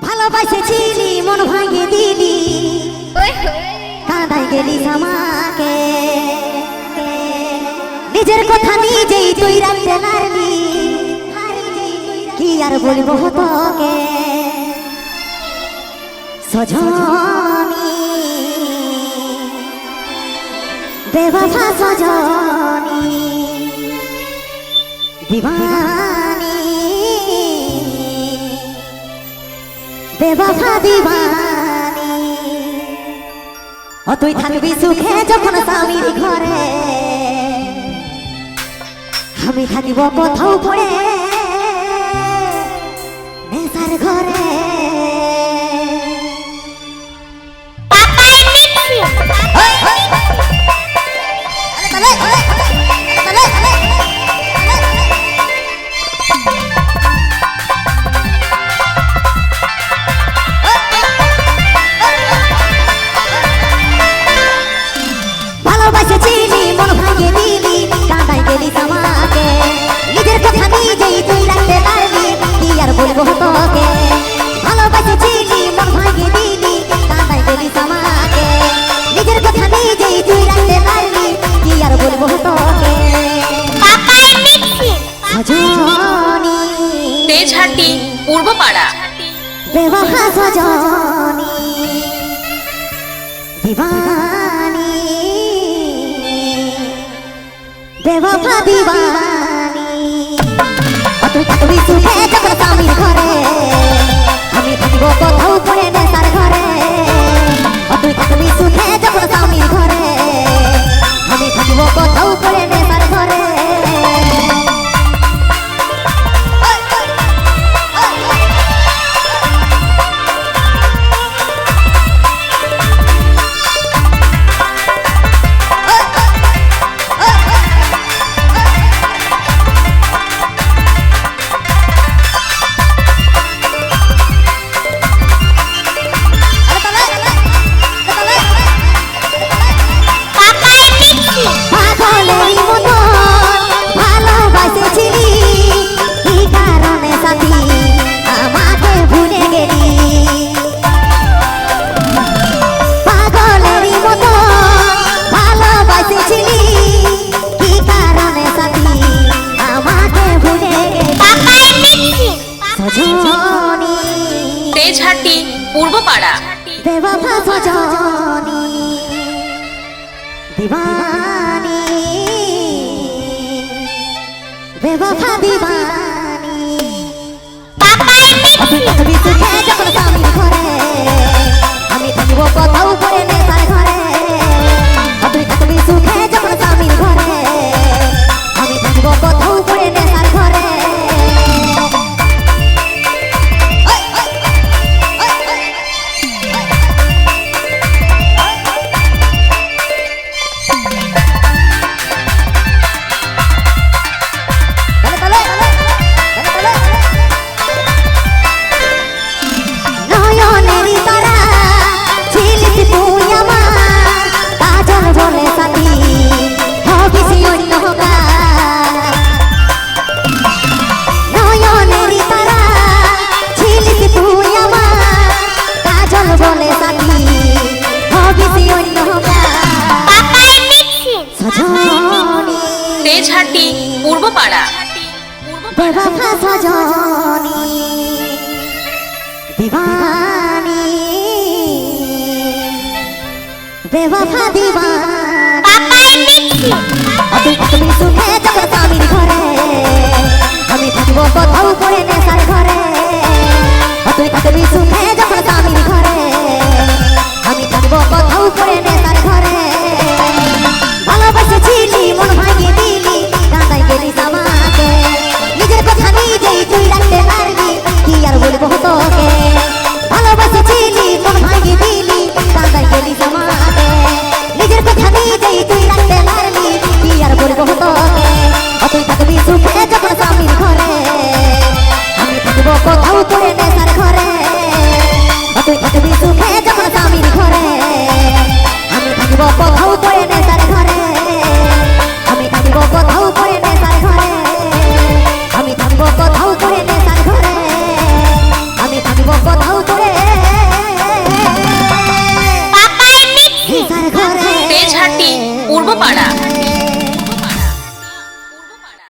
ভালোবাসেছিলি মন ভাঙিয়ে দিলি, কাঁদাই গেলি আমাকে। নিজের কথা নিজেই তুই রাখতে পারলি, কি আর বলবো তোকে সজনী, বেওয়াফা সজনী, দিবানী, বেওয়াফা দিবানী। ও তুই থাকবি সুখে যখন স্বামীর ঘরে, আমি থাকিব কোথাও পড়ে নেশার ঘরে। ভালোবাসেছিলি মন ভাঙিয়ে দিলি, কাঁদাই গেলি আমাকে। নিজের কথা নিজেই তুই রাখতে পারলি, কি আর বলবো তোকে। ভালোবাসেছিলি মন ভাঙিয়ে দিলি, কাঁদাই গেলি আমাকে। নিজের কথা নিজেই তুই রাখতে পারলি, কি আর বলবো তোকে সজনী, তেজহাটি পূর্বপাড়া। বেওয়াফা সজনী, দিবানী, বেওয়াফা দিবানী। তুই থাকবি সুখে যখন স্বামীর ঘরে, আমি থাকিব কোথাও পড়ে নেশার ঘরে। তুই থাকবি সুখে যখন স্বামীর ঘরে, আমি থাকিব কোথাও পড়ে নেশার ঘরে। তেজহাটি পূর্বপাড়া। বেওয়াফা সজনী, দিবানী, বেওয়াফা দিবানী। তুই থাকবি সুখে যখন স্বামীর ঘরে, আমি থাকিব কোথাও পড়ে নেশার ঘরে। তুই থাকবি সুখে যখন স্বামীর ঘরে, আমি থাকিব কোথাও পড়ে নেশার ঘরে। নয়নেরই তারা ছিলিস তুই আমার, কাজল বলে সাথী হবিস অন্য কার। নয়নেরই তারা ছিলিস তুই আমার, কাজল বলে সাথী হবিস অন্য কার সজনী, তেজহাটি পূর্বপাড়া। বেওয়াফা সজনী, দিবানী, বেওয়াফা দিবানী। তুই থাকবি সুখে যখন স্বামীর ঘরে, আমি থাকিব কোথাও পড়ে নেশার ঘরে। তুই থাকবি সুখে যখন স্বামীর ঘরে, আমি থাকিব কোথাও পড়ে নেশার ঘরে। ভালোবাসেছিলি মন ভাঙিয়ে দিলি, কাঁদাই গেলি আমাকে। নিজের কথা নিজেই তুই রাখতে পারলি, কি আর বলবো তোকে। ভালোবাসেছিলি মন ভাঙিয়ে দিলি, কাঁদাই গেলি আমাকে। নিজের কথা নিজেই তুই রাখতে পারলি, কি আর বলবো তোকে। তুই থাকবি সুখে যখন স্বামীর ঘরে, আমি থাকিব কোথাও পড়ে নেশার ঘরে। তুই থাকবি সুখে যখন স্বামীর ঘরে, আমি থাকিব কোথাও পড়ে নেশার ঘরে। আমি থাকিব কোথাও পড়ে নেশার ঘরে, আমি থাকিব কোথাও পড়ে নেশার ঘরে। আমি থাকিব পূর্বপাড়া